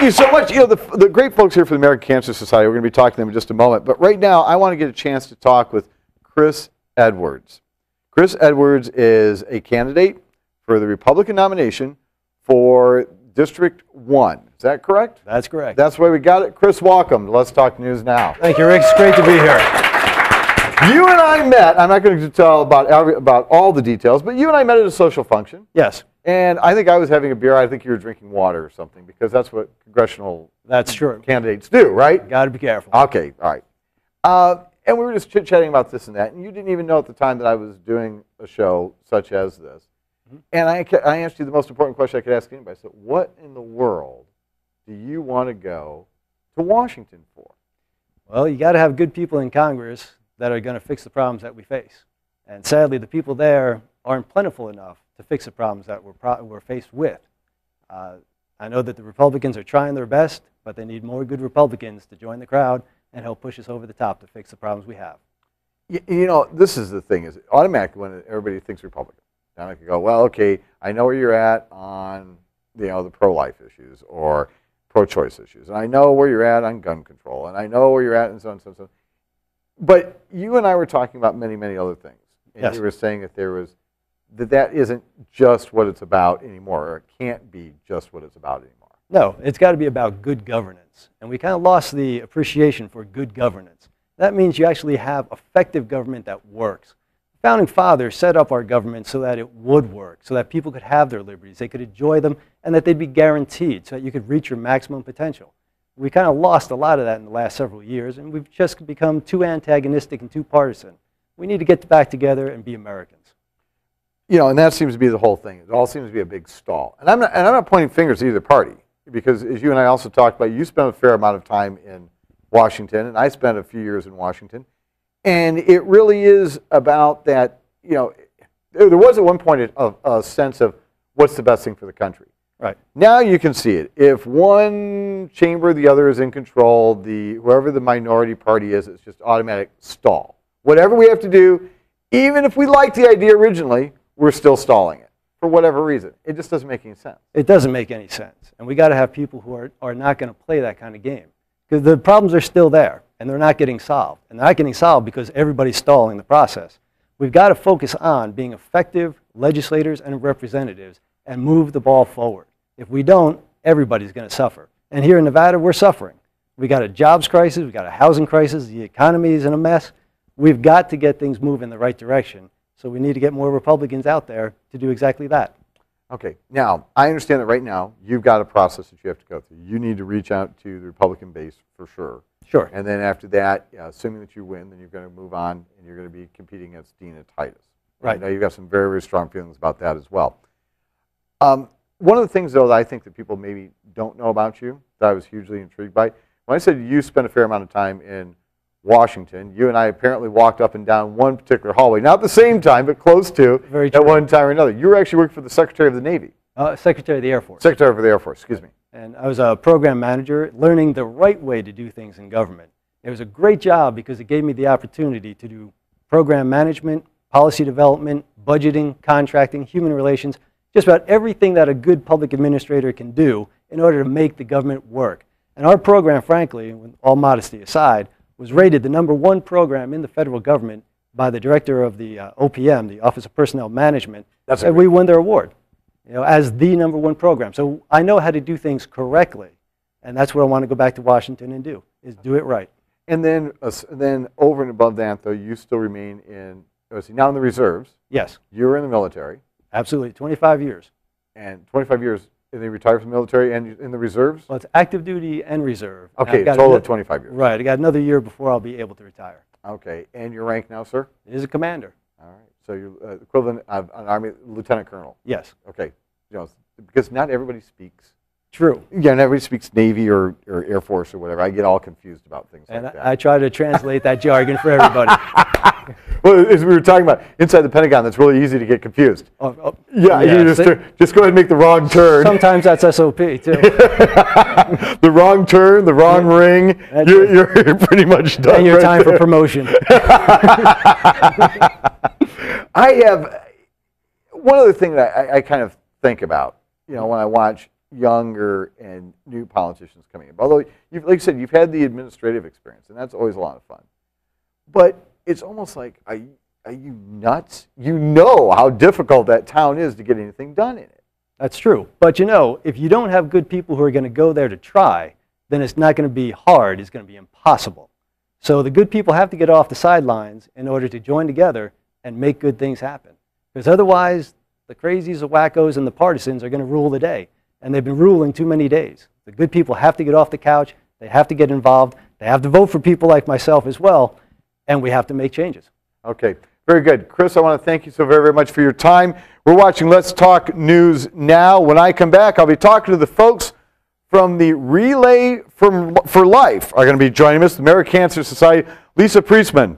Thank you so much. You know, the great folks here for the American Cancer Society, we're going to be talking to them in just a moment. But right now, I want to get a chance to talk with Chris Edwards. Chris Edwards is a candidate for the Republican nomination for District 1. Is that correct? That's correct. That's why we got it. Chris, welcome to Let's Talk News Now. Thank you, Rick. It's great to be here. You and I met, I'm not going to tell about all the details, but you and I met at a social function. Yes. And I think I was having a beer. I think you were drinking water or something, because that's what congressional candidates do, right? Got to be careful. Okay, all right. And we were just chit-chatting about this and that, and you didn't even know at the time that I was doing a show such as this. And I asked you the most important question I could ask anybody. I said, what in the world do you want to go to Washington for? Well, you got to have good people in Congress that are going to fix the problems that we face. And sadly, the people there aren't plentiful enough to fix the problems that we're faced with. I know that the Republicans are trying their best, but they need more good Republicans to join the crowd and help push us over the top to fix the problems we have. You know, this is the thing, is automatically when everybody thinks Republican, now I can go, well, okay, I know where you're at on, you know, the pro-life issues or pro-choice issues, and I know where you're at on gun control, and I know where you're at and so on and so on. But you and I were talking about many, many other things, and yes. You were saying that that isn't just what it's about anymore, or it can't be just what it's about anymore. No, it's got to be about good governance, and we kind of lost the appreciation for good governance. That means you actually have effective government that works. Founding fathers set up our government so that it would work, so that people could have their liberties, they could enjoy them, and that they'd be guaranteed so that you could reach your maximum potential. We kind of lost a lot of that in the last several years, and we've just become too antagonistic and too partisan. We need to get back together and be Americans. You know, and that seems to be the whole thing. It all seems to be a big stall. And I'm not pointing fingers at either party, because as you and I also talked about, you spent a fair amount of time in Washington, and I spent a few years in Washington. And it really is about that, you know, there was at one point a sense of what's the best thing for the country. Right. Now you can see it. If one chamber, the other is in control, whoever the minority party is, it's just automatic stall. Whatever we have to do, even if we liked the idea originally, we're still stalling it for whatever reason. It just doesn't make any sense. It doesn't make any sense. And we got to have people who are not going to play that kind of game. Because the problems are still there, and they're not getting solved. And they're not getting solved because everybody's stalling the process. We've got to focus on being effective legislators and representatives and move the ball forward. If we don't, everybody's going to suffer. And here in Nevada, we're suffering. We got a jobs crisis, we got a housing crisis, the economy is in a mess. We've got to get things moving in the right direction. So we need to get more Republicans out there to do exactly that. Okay, now, I understand that right now you've got a process that you have to go through. You need to reach out to the Republican base for sure. Sure. And then after that, assuming that you win, then you're going to move on and you're going to be competing against Dina Titus. Right. I know you've got some very, very strong feelings about that as well. One of the things, though, that I think that people maybe don't know about you, that I was hugely intrigued by, when I said you spent a fair amount of time in Washington, you and I apparently walked up and down one particular hallway, not at the same time, but close to, at one time or another. You were actually working for the Secretary of the Navy. Secretary of the Air Force. Secretary of the Air Force, excuse me. And I was a program manager, learning the right way to do things in government. It was a great job because it gave me the opportunity to do program management, policy development, budgeting, contracting, human relations, just about everything that a good public administrator can do in order to make the government work. And our program, frankly, with all modesty aside, was rated the #1 program in the federal government by the director of the OPM, the Office of Personnel Management, and we won their award, you know, as the #1 program. So I know how to do things correctly, and that's what I want to go back to Washington and do, is do it right. And then over and above that, though, you still remain now in the reserves. Yes. You're in the military. Absolutely, 25 years. And 25 years, and they retired from the military and in the reserves? Well, it's active duty and reserve. Okay, total of 25 years. Right, I got another year before I'll be able to retire. Okay, and your rank now, sir? It is a commander. All right, so you're equivalent of an Army lieutenant colonel. Yes. Okay, you know, because not everybody speaks. True. Yeah, not everybody speaks Navy or Air Force or whatever. I get all confused about things like that. I try to translate that jargon for everybody. Well, as we were talking about, inside the Pentagon, that's really easy to get confused. Yeah, you just go ahead and make the wrong turn. Sometimes that's SOP, too. The wrong turn, the wrong ring, you're pretty much done. And your time for promotion. I have, one other thing that I kind of think about, you know, when I watch younger and new politicians coming in. Although, like you said, you've had the administrative experience, and that's always a lot of fun. But it's almost like, are you nuts? You know how difficult that town is to get anything done in it. That's true. But you know, if you don't have good people who are going to go there to try, then it's not going to be hard. It's going to be impossible. So the good people have to get off the sidelines in order to join together and make good things happen. Because otherwise, the crazies, the wackos, and the partisans are going to rule the day. And they've been ruling too many days. The good people have to get off the couch. They have to get involved. They have to vote for people like myself as well. And we have to make changes. Okay, very good. Chris, I want to thank you so very, very much for your time. We're watching Let's Talk News Now. When I come back, I'll be talking to the folks from the Relay for Life are going to be joining us, the American Cancer Society. Lisa Priestman,